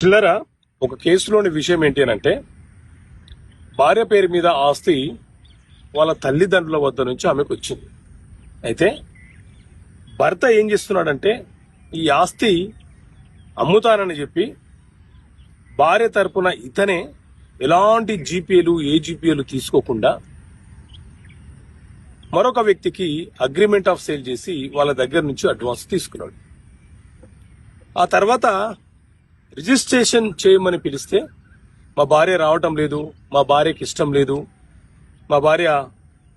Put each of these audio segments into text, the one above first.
చిల్లర ఒక కేసులోని విషయం ఏంటి అంటే భార్య పేరు మీద ఆస్తి వాళ్ళ తల్లిదండ్రుల వద్ద నుంచి ఆమెకు వచ్చింది. అయితే భర్త ఏం చేస్తున్నాడంటే ఈ ఆస్తి అమ్ముతానని చెప్పి భార్య తరపున ఇతనే ఎలాంటి ఏజీపీలు తీసుకోకుండా మరొక వ్యక్తికి అగ్రిమెంట్ ఆఫ్ సేల్ చేసి వాళ్ళ దగ్గర నుంచి అడ్వాన్స్ తీసుకున్నాడు. ఆ తర్వాత రిజిస్ట్రేషన్ చేయమని పిలిస్తే మా భార్య రావటం లేదు, మా భార్యకి ఇష్టం లేదు, మా భార్య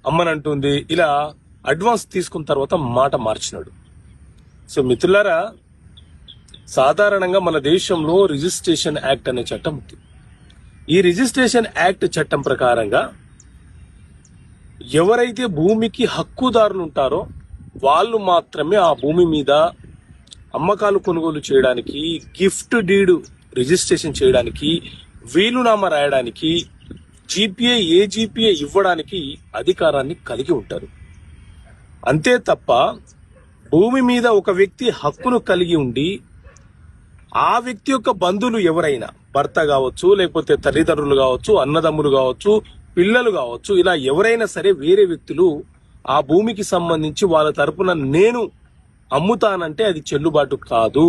అమ్మనంటుంది, ఇలా అడ్వాన్స్ తీసుకున్న తర్వాత మాట మార్చినాడు. సో మిత్రులారా, సాధారణంగా మన దేశంలో రిజిస్ట్రేషన్ యాక్ట్ అనే చట్టం ఉంది. ఈ రిజిస్ట్రేషన్ యాక్ట్ చట్టం ప్రకారంగా ఎవరైతే భూమికి హక్కుదారులు ఉంటారో వాళ్ళు మాత్రమే ఆ భూమి మీద అమ్మకాలు కొనుగోలు చేయడానికి, గిఫ్ట్ డీడ్ రిజిస్ట్రేషన్ చేయడానికి, వీలునామా రాయడానికి, ఏజీపీఏ ఇవ్వడానికి అధికారాన్ని కలిగి ఉంటారు. అంతే తప్ప భూమి మీద ఒక వ్యక్తి హక్కును కలిగి ఉండి ఆ వ్యక్తి యొక్క బంధువులు ఎవరైనా, భర్త కావచ్చు, లేకపోతే తల్లిదండ్రులు కావచ్చు, అన్నదమ్ములు కావచ్చు, పిల్లలు కావచ్చు, ఇలా ఎవరైనా సరే వేరే వ్యక్తులు ఆ భూమికి సంబంధించి వాళ్ళ తరపున నేను అమ్ముతానంటే అది చెల్లుబాటు కాదు.